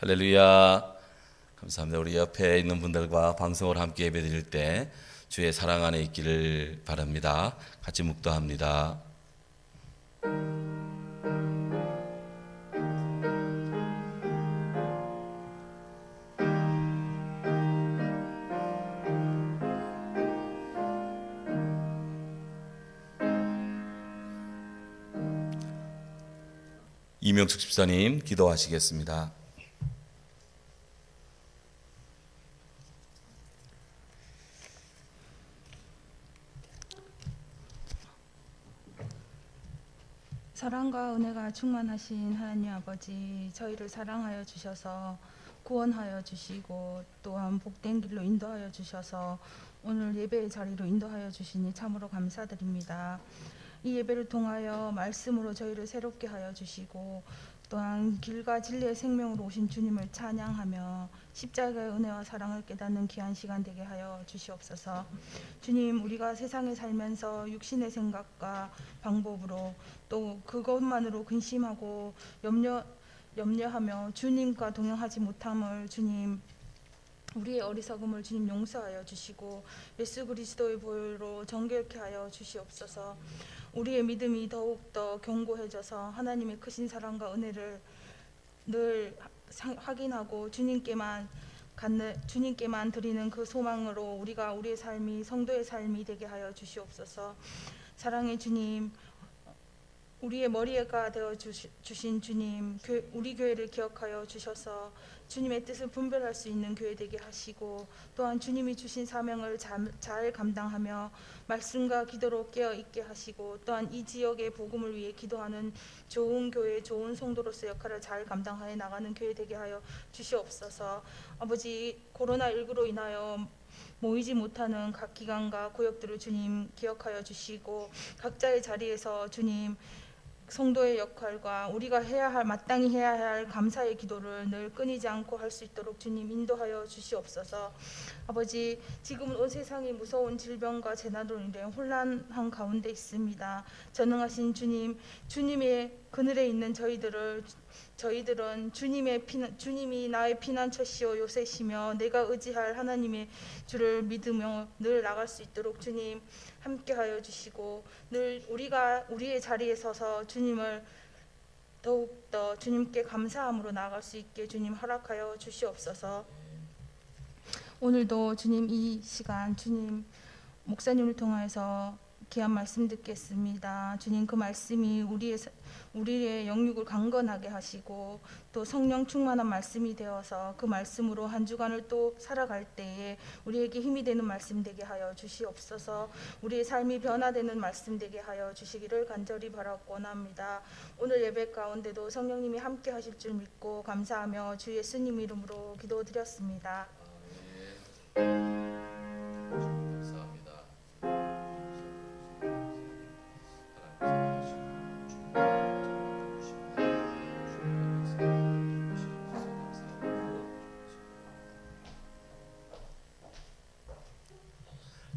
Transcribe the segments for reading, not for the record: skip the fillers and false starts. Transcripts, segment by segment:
할렐루야. 감사합니다. 우리 옆에 있는 분들과 방송을 함께 예배드릴 때 주의 사랑 안에 있기를 바랍니다. 같이 묵도합니다. 이명숙 집사님 기도하시겠습니다. 사랑과 은혜가 충만하신 하나님 아버지, 저희를 사랑하여 주셔서 구원하여 주시고 또한 복된 길로 인도하여 주셔서 오늘 예배의 자리로 인도하여 주시니 참으로 감사드립니다. 이 예배를 통하여 말씀으로 저희를 새롭게 하여 주시고 또한 길과 진리의 생명으로 오신 주님을 찬양하며 십자가의 은혜와 사랑을 깨닫는 귀한 시간 되게 하여 주시옵소서. 주님, 우리가 세상에 살면서 육신의 생각과 방법으로 또 그것만으로 근심하고 염려하며 주님과 동행하지 못함을 주님, 우리의 어리석음을 주님 용서하여 주시고 예수 그리스도의 보혈로 정결케 하여 주시옵소서. 우리의 믿음이 더욱더 견고해져서 하나님의 크신 사랑과 은혜를 늘 확인하고 주님께만 드리는 그 소망으로 우리의 삶이 성도의 삶이 되게 하여 주시옵소서. 사랑의 주님, 우리의 머리가 되어 주신 주님, 우리 교회를 기억하여 주셔서 주님의 뜻을 분별할 수 있는 교회 되게 하시고 또한 주님이 주신 사명을 잘 감당하며 말씀과 기도로 깨어 있게 하시고 또한 이 지역의 복음을 위해 기도하는 좋은 교회, 좋은 성도로서 역할을 잘 감당하여 나가는 교회 되게 하여 주시옵소서. 아버지, 코로나19로 인하여 모이지 못하는 각 기관과 구역들을 주님 기억하여 주시고 각자의 자리에서 주님 성도의 역할과 우리가 마땅히 해야 할 감사의 기도를 늘 끊이지 않고 할 수 있도록 주님 인도하여 주시옵소서. 아버지, 지금은 온 세상이 무서운 질병과 재난으로 인해 혼란한 가운데 있습니다. 전능하신 주님, 주님의 그늘에 있는 저희들은 주님이 나의 피난처시오 요새시며 내가 의지할 하나님의 주를 믿으며 늘 나갈 수 있도록 주님 함께하여 주시고 늘 우리가 우리의 자리에 서서 주님을 더욱더 주님께 감사함으로 나아갈 수 있게 주님 허락하여 주시옵소서. 오늘도 주님 이 시간 주님 목사님을 통해서 귀한 말씀 듣겠습니다. 주님, 그 말씀이 우리의 영육을 강건하게 하시고 또 성령 충만한 말씀이 되어서 그 말씀으로 한 주간을 또 살아갈 때에 우리에게 힘이 되는 말씀 되게 하여 주시옵소서. 우리의 삶이 변화되는 말씀 되게 하여 주시기를 간절히 바라고 원합니다. 오늘 예배 가운데도 성령님이 함께 하실 줄 믿고 감사하며 주 예수님 이름으로 기도드렸습니다.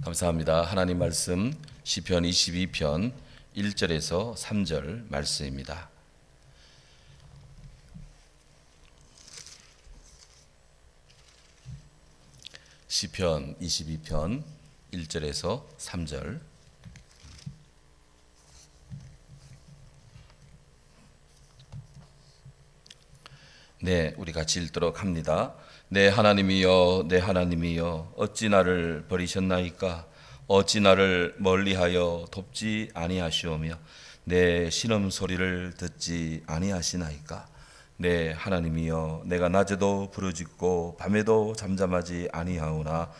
감사합니다. 하나님 말씀 시편 22편 1절에서 3절 말씀입니다. 시편 22편 1절에서 3절. 네, 우리 같이 읽도록 합니다. 내 하나님이여, 내 하나님이여, 어찌 나를 버리셨나이까? 어찌 나를 멀리하여 돕지 아니하시오며 내 신음 소리를 듣지 아니하시나이까? 내 하나님이여, 내가 낮에도 부르짖고 밤에도 잠잠하지 아니하오나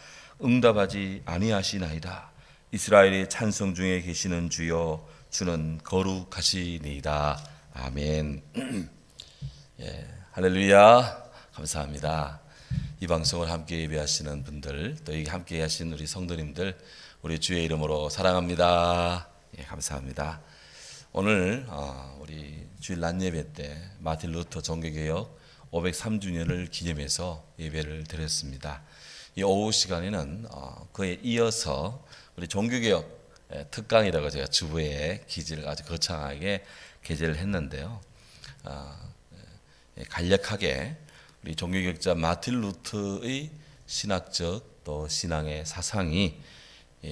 응답하지 아니하시나이다. 이스라엘의 찬송 중에 계시는 주여, 주는 거룩하시니이다. 아멘. 예, 할렐루야. 감사합니다. 이 방송을 함께 예배하시는 분들, 또 여기 함께 하신 우리 성도님들, 우리 주의 이름으로 사랑합니다. 예, 감사합니다. 오늘 우리 주일 낮 예배 때 마틴 루터 종교개혁 503주년을 기념해서 예배를 드렸습니다. 이 오후 시간에는 그에 이어서 우리 종교개혁 특강이라고 제가 주부에 기지를 아주 거창하게 게재를 했는데요. 간략하게 우리 종교개혁자 마틴 루터의 신학적 또 신앙의 사상이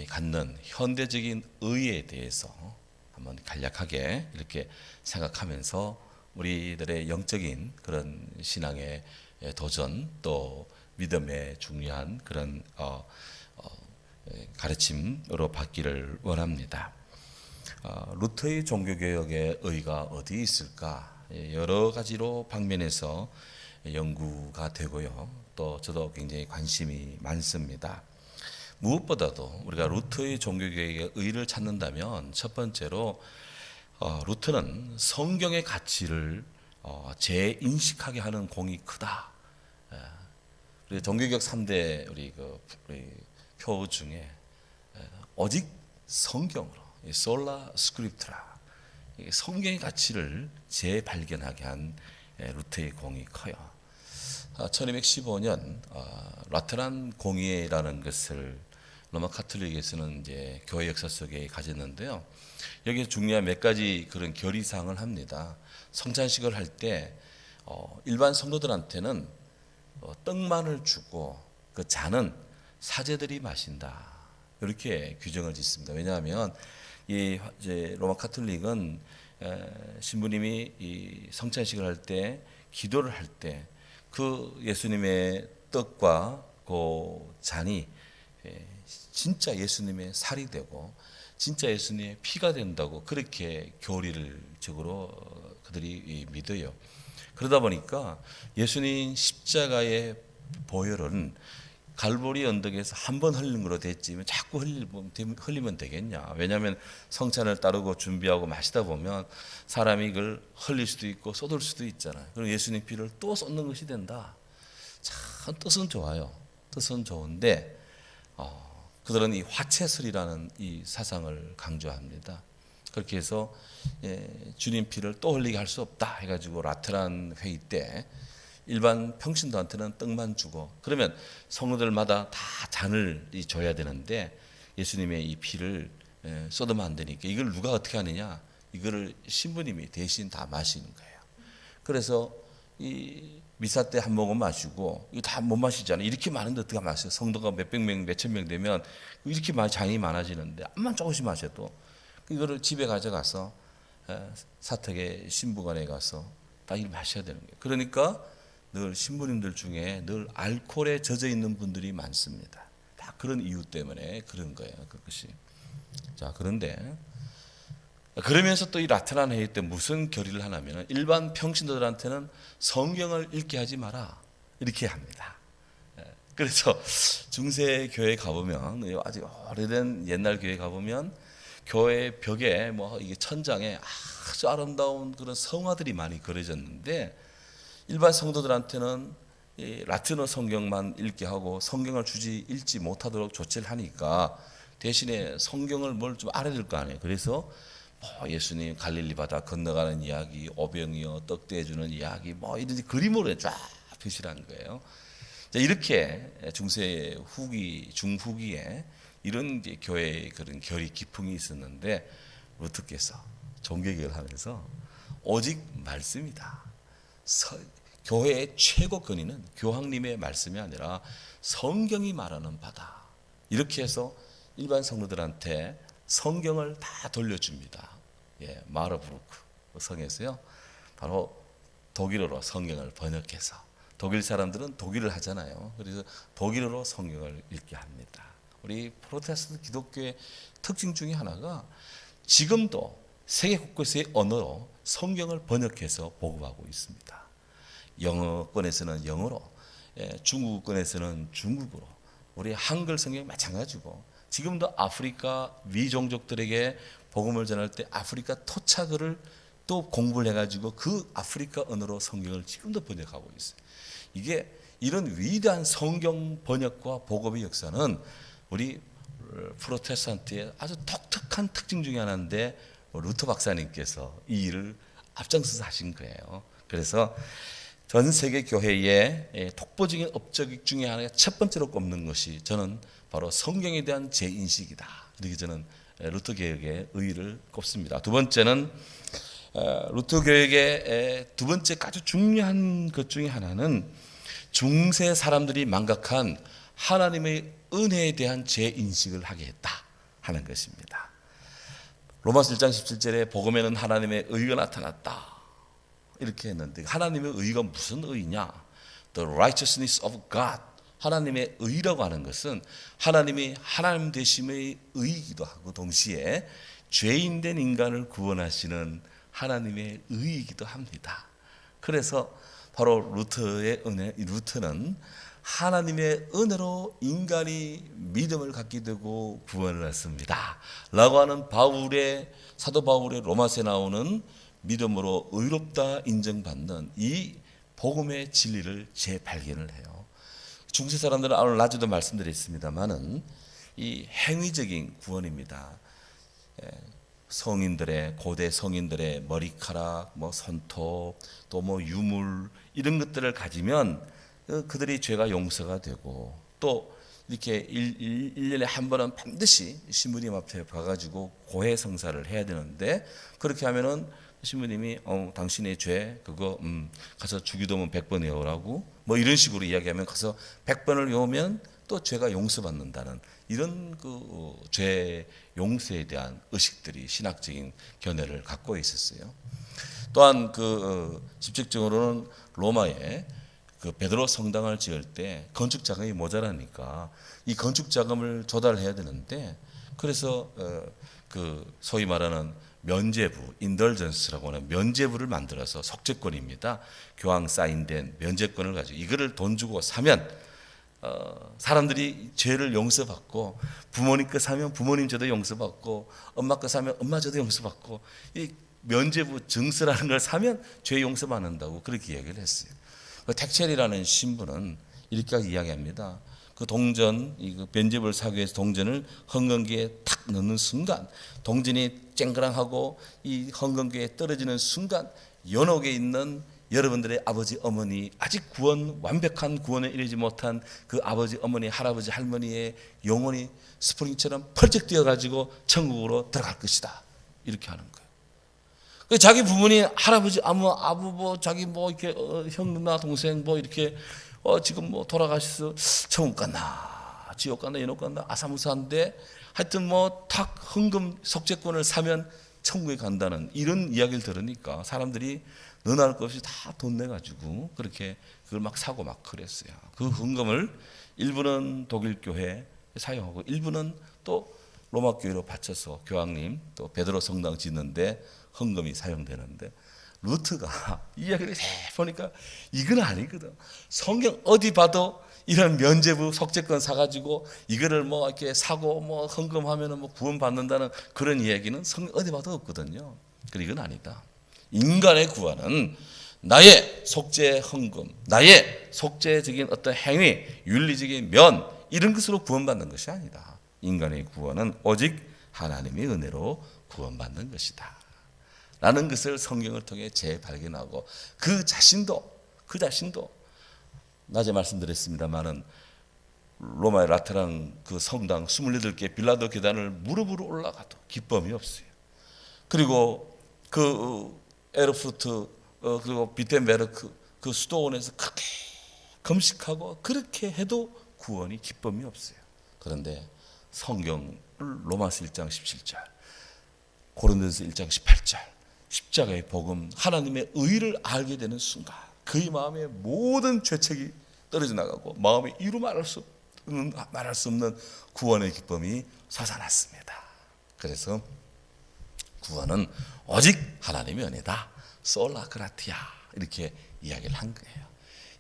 갖는 현대적인 의에 대해서 한번 간략하게 이렇게 생각하면서 우리들의 영적인 그런 신앙의 도전 또 믿음의 중요한 그런 가르침으로 받기를 원합니다. 루터의 종교개혁의 의의가 어디 있을까? 여러 가지로 방면에서 연구가 되고요. 또 저도 굉장히 관심이 많습니다. 무엇보다도 우리가 루터의 종교개혁의 의의를 찾는다면 첫 번째로 루터는 성경의 가치를 재인식하게 하는 공이 크다. 우리 종교개혁 3대 우리 표 중에 오직 성경으로 솔라 스크립트라 성경의 가치를 재발견하게 한 루터의 공이 커요. 1215년 라테란 공의회라는 것을 로마 카톨릭에서는 이제 교회 역사 속에 가졌는데요. 여기에 중요한 몇 가지 그런 결의사항을 합니다. 성찬식을 할 때 일반 성도들한테는 떡만을 주고 그 잔은 사제들이 마신다. 이렇게 규정을 짓습니다. 왜냐하면 이제 로마 카톨릭은 신부님이 이 성찬식을 할 때 기도를 할 때 그 예수님의 떡과 그 잔이 진짜 예수님의 살이 되고 진짜 예수님의 피가 된다고 그렇게 교리적으로 그들이 믿어요. 그러다 보니까 예수님 십자가의 보혈은 갈보리 언덕에서 한 번 흘린 거로 됐지만 자꾸 흘리면 되겠냐. 왜냐하면 성찬을 따르고 준비하고 마시다 보면 사람이 이걸 흘릴 수도 있고 쏟을 수도 있잖아요. 그럼 예수님 피를 또 쏟는 것이 된다. 참 뜻은 좋아요. 뜻은 좋은데 그들은 이 화채설이라는 이 사상을 강조합니다. 그렇게 해서 주님 피를 또 흘리게 할 수 없다 해가지고 라테란 회의 때 일반 평신도한테는 떡만 주고 그러면 성도들마다 다 잔을 줘야 되는데 예수님의 이 피를 쏟으면 안 되니까 이걸 누가 어떻게 하느냐? 이거를 신부님이 대신 다 마시는 거예요. 그래서 이 미사 때 한 모금 마시고 이거 다 못 마시잖아요. 이렇게 많은데 어떻게 마셔요? 성도가 몇백 명, 몇천 명 되면 이렇게 잔이 많아지는데 암만 조금씩 마셔도 이거를 집에 가져가서 사택의 신부관에 가서 다 이걸 마셔야 되는 거예요. 그러니까 늘 신부님들 중에 늘 알코올에 젖어 있는 분들이 많습니다. 다 그런 이유 때문에 그런 거예요. 그것이. 자, 그런데 그러면서 또 이 라테란 회의 때 무슨 결의를 하냐면 일반 평신도들한테는 성경을 읽게 하지 마라 이렇게 합니다. 그래서 중세 교회 가보면 아주 오래된 옛날 교회 가보면 교회 벽에 뭐 이게 천장에 아주 아름다운 그런 성화들이 많이 그려졌는데 일반 성도들한테는 이 라틴어 성경만 읽게 하고 성경을 읽지 못하도록 조치를 하니까 대신에 성경을 뭘 좀 알아야 될 거 아니에요. 그래서 예수님 갈릴리 바다 건너가는 이야기, 오병이어 떡 떼주는 이야기, 뭐 이런 그림으로 쫙 표시를 한 거예요. 이렇게 중세 후기, 중후기에 이런 이제 교회의 그런 결의 기풍이 있었는데 루터께서 종교개혁을 하면서 오직 말씀이다. 교회의 최고 권위는 교황님의 말씀이 아니라 성경이 말하는 바다. 이렇게 해서 일반 성도들한테 성경을 다 돌려줍니다. 마르부르크 성에서요. 바로 독일어로 성경을 번역해서 독일 사람들은 독일을 하잖아요. 그래서 독일어로 성경을 읽게 합니다. 우리 프로테스탄트 기독교의 특징 중에 하나가 지금도 세계 곳곳의 언어로 성경을 번역해서 보급하고 있습니다. 영어권에서는 영어로, 중국권에서는 중국어로, 우리 한글 성경이 마찬가지고 지금도 아프리카 미종족들에게 복음을 전할 때 아프리카 토착어를 또 공부를 해가지고 그 아프리카 언어로 성경을 지금도 번역하고 있어요. 이게 이런 위대한 성경 번역과 보급의 역사는 우리 프로테스탄트의 아주 독특한 특징 중에 하나인데 루터 박사님께서 이 일을 앞장서서 하신 거예요. 그래서 전 세계 교회의 독보적인 업적 중에 하나가 첫 번째로 꼽는 것이 저는 바로 성경에 대한 재인식이다. 이렇게 저는 루터 개혁의 의의를 꼽습니다. 두 번째는 루터 개혁의 두 번째 아주 중요한 것 중에 하나는 중세 사람들이 망각한 하나님의 은혜에 대한 재인식을 하게 했다 하는 것입니다. 로마서 1장 17절에 복음에는 하나님의 의가 나타났다 이렇게 했는데, 하나님의 의가 무슨 의냐? The righteousness of God. 하나님의 의라고 하는 것은 하나님이 하나님 되심의 의이기도 하고 동시에 죄인된 인간을 구원하시는 하나님의 의이기도 합니다. 그래서 바로 루터의 은혜, 루터는 하나님의 은혜로 인간이 믿음을 갖게 되고 구원을 했습니다 라고 하는 사도 바울의 로마서에 나오는 믿음으로 의롭다 인정받는 이 복음의 진리를 재발견을 해요. 중세 사람들은 오늘 낮에도 말씀드렸습니다만은 이 행위적인 구원입니다. 고대 성인들의 머리카락, 손톱, 또 유물 이런 것들을 가지면 그들이 죄가 용서가 되고, 또 이렇게 1년에 한 번은 반드시 신부님 앞에 가가지고 고해 성사를 해야 되는데, 그렇게 하면은 신부님이 당신의 죄 그거 가서 주기도문 100번 외우라고 이런 식으로 이야기하면 가서 100번을 외우면 또 죄가 용서받는다는 이런 죄 용서에 대한 의식들이 신학적인 견해를 갖고 있었어요. 또한 직접적으로는 로마에 베드로 성당을 지을 때 건축 자금이 모자라니까 이 건축 자금을 조달해야 되는데, 그래서 소위 말하는 면죄부, 인덜전스라고 하는 면죄부를 만들어서 속죄권입니다. 교황 사인된 면죄권을 가지고 이거를 돈 주고 사면 사람들이 죄를 용서받고, 부모님 거 사면 부모님 죄도 용서받고, 엄마 거 사면 엄마 죄도 용서받고, 이 면죄부 증서라는 걸 사면 죄 용서받는다고 그렇게 이야기를 했어요. 택첼이라는 신부는 이렇게 이야기합니다. 동전, 면죄부를 사기 위해서 동전을 헌금기에 탁 넣는 순간, 동전이 쨍그랑하고 이 헌금기에 떨어지는 순간, 연옥에 있는 여러분들의 아버지 어머니, 아직 완벽한 구원에 이르지 못한 그 아버지 어머니, 할아버지 할머니의 영혼이 스프링처럼 펄쩍 뛰어가지고 천국으로 들어갈 것이다 이렇게 하는 거예요. 자기 부모님, 할아버지, 아부, 자기 이렇게 형 누나 동생 이렇게 지금 돌아가셔서 천국 갔나 지옥 갔나 연옥 갔나 아사무사한데, 하여튼 탁 헌금 속죄권을 사면 천국에 간다는 이런 이야기를 들으니까 사람들이 너나 할 것 없이 다 돈 내가지고 그렇게 그걸 막 사고 막 그랬어요. 그 헌금을 일부는 독일 교회에 사용하고 일부는 또 로마 교회로 바쳐서 교황님 또 베드로 성당 짓는데 헌금이 사용되는데, 루트가 이야기를 보니까 이건 아니거든. 성경 어디 봐도 이런 면죄부 속죄권 사가지고 이거를 이렇게 사고 헌금하면은 구원 받는다는 그런 이야기는 성경 어디 봐도 없거든요. 그리고 이건 아니다. 인간의 구원은 나의 속죄 헌금, 나의 속죄적인 어떤 행위, 윤리적인 면 이런 것으로 구원받는 것이 아니다. 인간의 구원은 오직 하나님의 은혜로 구원받는 것이다 라는 것을 성경을 통해 재발견하고, 그 자신도 낮에 말씀드렸습니다마는 로마의 라테란 성당 28개 빌라도 계단을 무릎으로 올라가도 기쁨이 없어요. 그리고 에르푸르트 그리고 비텐베르크 수도원에서 그렇게 금식하고 그렇게 해도 구원이 기쁨이 없어요. 그런데 성경을 로마서 1장 17절, 고린도서 1장 18절 십자가의 복음, 하나님의 의를 알게 되는 순간 그의 마음에 모든 죄책이 떨어져 나가고 마음에 이루 말할 수 없는 구원의 기쁨이 솟아났습니다. 그래서 구원은 오직 하나님의 은혜다. 솔라 그라티아 이렇게 이야기를 한 거예요.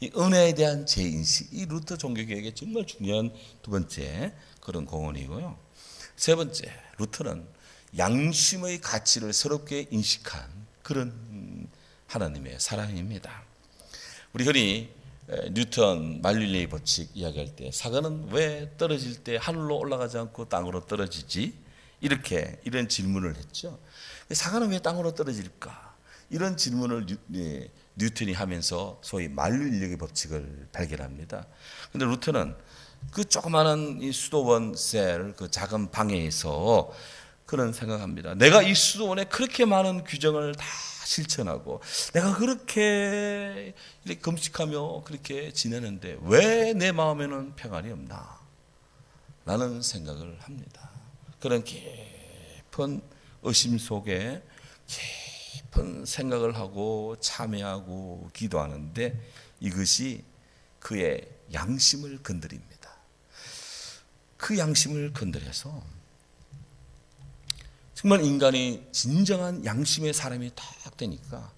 이 은혜에 대한 재인식, 이 루터 종교개혁의 정말 중요한 두 번째 그런 공헌이고요. 세 번째, 루터는 양심의 가치를 새롭게 인식한 그런 하나님의 사랑입니다. 우리 흔히 뉴턴 만릴레이 법칙 이야기할 때 사과는 왜 떨어질 때 하늘로 올라가지 않고 땅으로 떨어지지? 이런 질문을 했죠. 사과는 왜 땅으로 떨어질까? 이런 질문을 뉴턴이 하면서 소위 만릴레이 법칙을 발견합니다. 그런데 루터는 그 조그마한 이 수도원 셀 그 작은 방에서 그런 생각합니다. 내가 이 수도원에 그렇게 많은 규정을 다 실천하고 내가 그렇게 이렇게 금식하며 그렇게 지내는데 왜 내 마음에는 평안이 없나? 라는 생각을 합니다. 그런 깊은 의심 속에 깊은 생각을 하고 참회하고 기도하는데 이것이 그의 양심을 건드립니다. 그 양심을 건드려서 정말 인간이 진정한 양심의 사람이 딱 되니까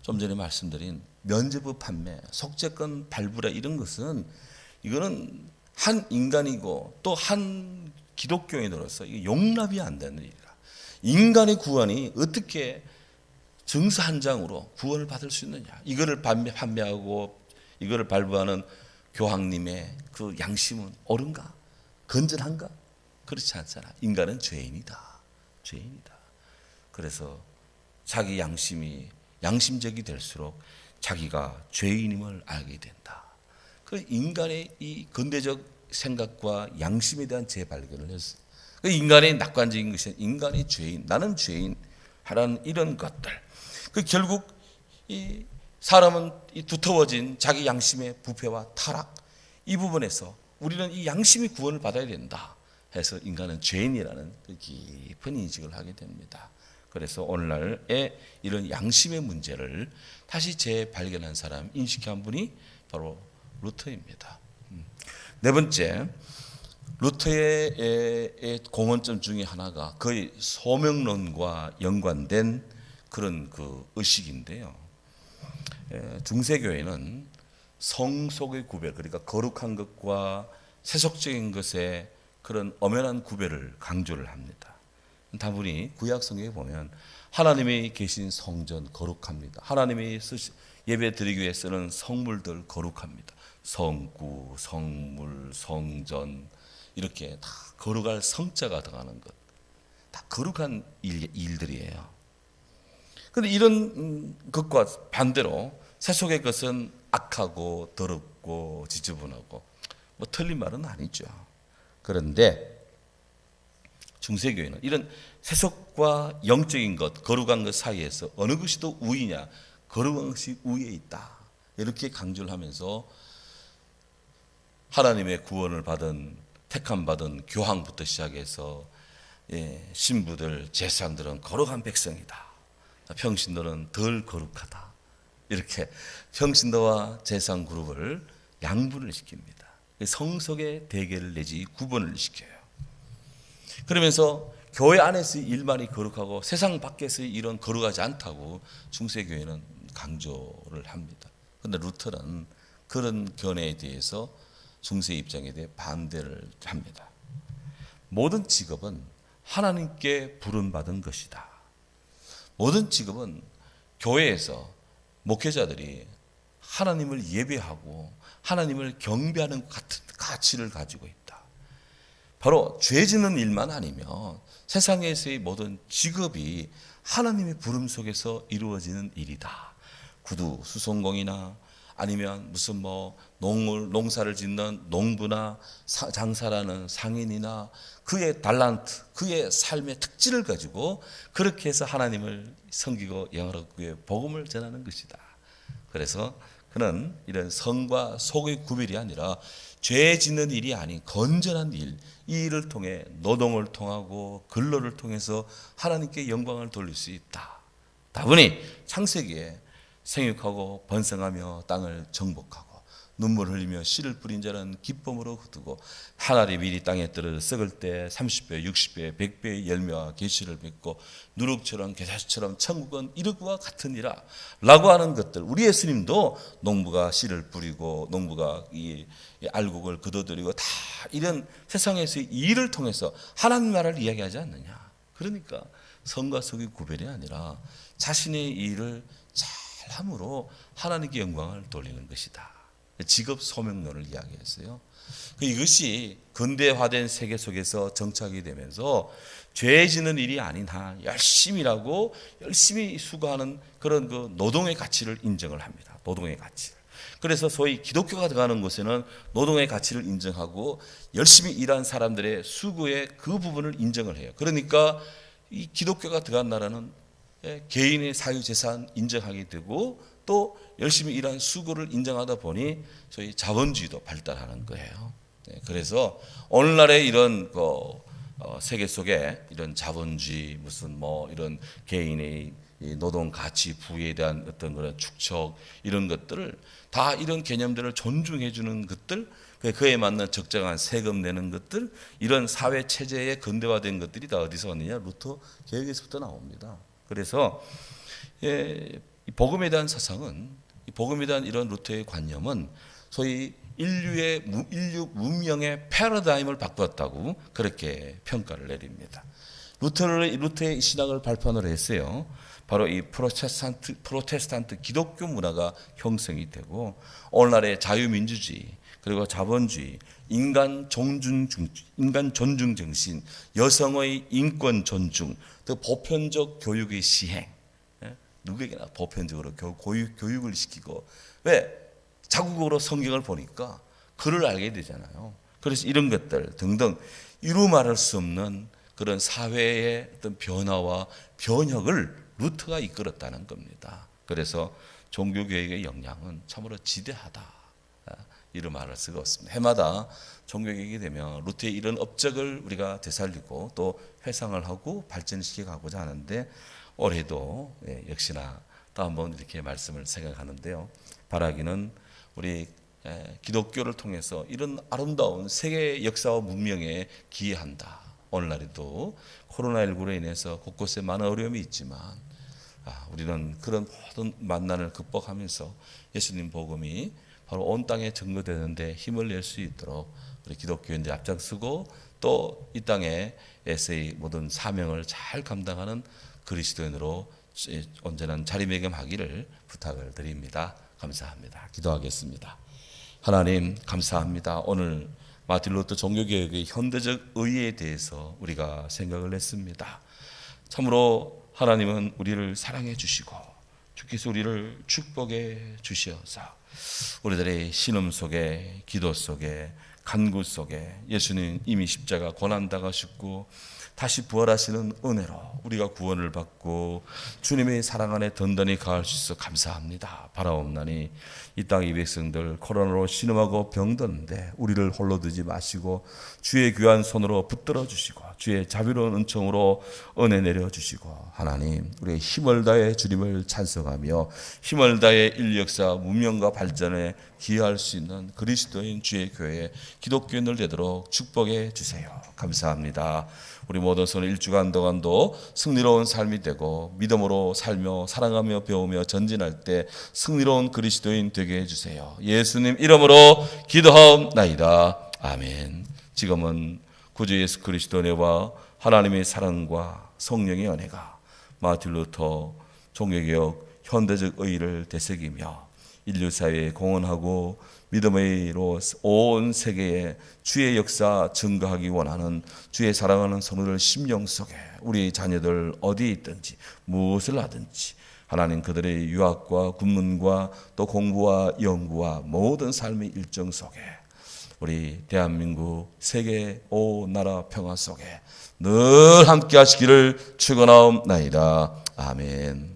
좀 전에 말씀드린 면죄부 판매, 속죄권 발부라 이런 것은 이거는 한 인간이고 또 한 기독교인으로서 이게 용납이 안 되는 일이라. 인간의 구원이 어떻게 증서 한 장으로 구원을 받을 수 있느냐. 이거를 판매하고 이거를 발부하는 교황님의 그 양심은 옳은가? 건전한가? 그렇지 않잖아. 인간은 죄인이다. 죄인이다. 그래서 자기 양심이 양심적이 될수록 자기가 죄인임을 알게 된다. 그 인간의 이 근대적 생각과 양심에 대한 재발견을 했어요. 그 인간의 낙관적인 것이 인간의 죄인, 나는 죄인 하라는 이런 것들. 그 결국 이 사람은 이 두터워진 자기 양심의 부패와 타락 이 부분에서 우리는 이 양심이 구원을 받아야 된다. 해서 인간은 죄인이라는 그 깊은 인식을 하게 됩니다. 그래서 오늘날의 이런 양심의 문제를 다시 재발견한 사람, 인식한 분이 바로 루터입니다. 네 번째, 루터의 공헌점 중에 하나가 거의 소명론과 연관된 그런 그 의식인데요. 중세교회는 성속의 구별, 그러니까 거룩한 것과 세속적인 것의 그런 엄연한 구별을 강조를 합니다. 다분히 구약 성경에 보면 하나님이 계신 성전 거룩합니다. 하나님이 예배 드리기 위해 쓰는 성물들 거룩합니다. 성구, 성물, 성전 이렇게 다 거룩할 성자가 들어가는 것, 다 거룩한 일들이에요. 그런데 이런 것과 반대로 세속의 것은 악하고 더럽고 지저분하고 뭐 틀린 말은 아니죠. 그런데 중세교회는 이런 세속과 영적인 것, 거룩한 것 사이에서 어느 것이 더 우위냐, 거룩한 것이 우위에 있다. 이렇게 강조를 하면서 하나님의 구원을 받은 택함 받은 교황부터 시작해서 신부들, 제사장들은 거룩한 백성이다. 평신도는 덜 거룩하다. 이렇게 평신도와 제사장 그룹을 양분을 시킵니다. 성속의 대결을 내지 구분을 시켜요. 그러면서 교회 안에서의 일만이 거룩하고 세상 밖에서의 일은 거룩하지 않다고 중세교회는 강조를 합니다. 그런데 루터는 그런 견해에 대해서 중세 입장에 대해 반대를 합니다. 모든 직업은 하나님께 부름받은 것이다. 모든 직업은 교회에서 목회자들이 하나님을 예배하고 하나님을 경배하는 같은 가치를 가지고 있다. 바로 죄 짓는 일만 아니면 세상에서의 모든 직업이 하나님의 부름 속에서 이루어지는 일이다. 구두 수송공이나 아니면 무슨 뭐 농사를 짓는 농부나 장사라는 상인이나 그의 달란트, 그의 삶의 특질을 가지고 그렇게 해서 하나님을 섬기고 영화롭게 위해 복음을 전하는 것이다. 그래서 그는 이런 성과 속의 구별이 아니라 죄 짓는 일이 아닌 건전한 일, 이 일을 통해 노동을 통하고 근로를 통해서 하나님께 영광을 돌릴 수 있다. 다분히 창세기에 생육하고 번성하며 땅을 정복하고 눈물 흘리며 씨를 뿌린 자는 기쁨으로 거두고 하늘이 미리 땅에 떨어져 썩을 때 30배, 60배, 100배의 열매와 계시를 맺고 누룩처럼 겨자씨처럼 천국은 이르고와 같으니라 라고 하는 것들. 우리 예수님도 농부가 씨를 뿌리고 농부가 이 알곡을 거둬들이고 다 이런 세상에서의 일을 통해서 하나님 나라를 이야기하지 않느냐. 그러니까 성과 속의 구별이 아니라 자신의 일을 잘함으로 하나님께 영광을 돌리는 것이다. 직업 소명론을 이야기했어요. 이것이 근대화된 세계 속에서 정착이 되면서 죄 짓는 일이 아닌 한 열심히 일하고 열심히 수고하는 그런 그 노동의 가치를 인정을 합니다. 노동의 가치를. 그래서 소위 기독교가 들어가는 곳에는 노동의 가치를 인정하고 열심히 일한 사람들의 수고의 그 부분을 인정을 해요. 그러니까 이 기독교가 들어간 나라는 개인의 사유재산 인정하게 되고 또 열심히 일한 수고를 인정하다 보니 저희 자본주의도 발달하는 거예요. 그래서 오늘날의 이런 세계 속에 이런 자본주의 무슨 뭐 이런 개인의 노동 가치 부에 대한 어떤 그런 축적 이런 것들을 다 이런 개념들을 존중해 주는 것들 그에 맞는 적정한 세금 내는 것들 이런 사회 체제의 근대화된 것들이 다 어디서 왔느냐 루터 개혁에서부터 나옵니다. 그래서 이 복음에 대한 사상은 이 복음에 대한 이런 루터의 관념은 소위 인류 문명의 패러다임을 바꿨다고 그렇게 평가를 내립니다. 루터의 신학을 발판으로 했어요. 바로 이 프로테스탄트 기독교 문화가 형성이 되고 오늘날의 자유민주주의 그리고 자본주의, 인간 존중 정신, 여성의 인권 존중, 또 보편적 교육의 시행, 누구에게나 보편적으로 교육을 시키고 왜 자국어로 성경을 보니까 글을 알게 되잖아요. 그래서 이런 것들 등등 이루 말할 수 없는 그런 사회의 어떤 변화와 변혁을 루터가 이끌었다는 겁니다. 그래서 종교개혁의 역량은 참으로 지대하다. 이런 말할 수가 없습니다. 해마다 종교개혁이 되면 루터의 이런 업적을 우리가 되살리고 또 회상을 하고 발전시켜 가고자 하는데 올해도 역시나 또 한번 이렇게 말씀을 생각하는데요. 바라기는 우리 기독교를 통해서 이런 아름다운 세계 역사와 문명에 기여한다. 오늘날에도 코로나19로 인해서 곳곳에 많은 어려움이 있지만 우리는 그런 모든 만난을 극복하면서 예수님 복음이 바로 온 땅에 증거되는데 힘을 낼 수 있도록 우리 기독교인들이 앞장서고 또 이 땅에서의 모든 사명을 잘 감당하는 그리스도인으로 언제나 자리매김하기를 부탁을 드립니다. 감사합니다. 기도하겠습니다. 하나님 감사합니다. 오늘 마틴 루터 종교개혁의 현대적 의의에 대해서 우리가 생각을 했습니다. 참으로 하나님은 우리를 사랑해 주시고 주께서 우리를 축복해 주시어서 우리들의 신음 속에 기도 속에 간구 속에 예수님 이미 십자가 고난당하셨고 다시 부활하시는 은혜로 우리가 구원을 받고 주님의 사랑 안에 든든히 가할 수 있어 감사합니다. 바라옵나니 이 땅의 백성들 코로나로 신음하고 병드는데 우리를 홀로 두지 마시고 주의 귀한 손으로 붙들어 주시고 주의 자비로운 은총으로 은혜 내려주시고 하나님 우리의 힘을 다해 주님을 찬송하며 힘을 다해 인류 역사 문명과 발전에 기여할 수 있는 그리스도인 주의 교회 기독교인들 되도록 축복해 주세요. 감사합니다. 우리 모든 손 일주간 동안도 승리로운 삶이 되고 믿음으로 살며 사랑하며 배우며 전진할 때 승리로운 그리스도인 되게 해주세요. 예수님 이름으로 기도하옵나이다. 아멘. 지금은 구주 예수 그리스도 은혜와 하나님의 사랑과 성령의 은혜가 마틴 루터 종교개혁 현대적 의의를 되새기며 인류 사회에 공헌하고 믿음의로 온 세계에 주의 역사 증거하기 원하는 주의 사랑하는 성도들 심령 속에 우리 자녀들 어디에 있든지 무엇을 하든지 하나님 그들의 유학과 군문과 또 공부와 연구와 모든 삶의 일정 속에 우리 대한민국 세계 오 나라 평화 속에 늘 함께 하시기를 축원하옵나이다. 아멘.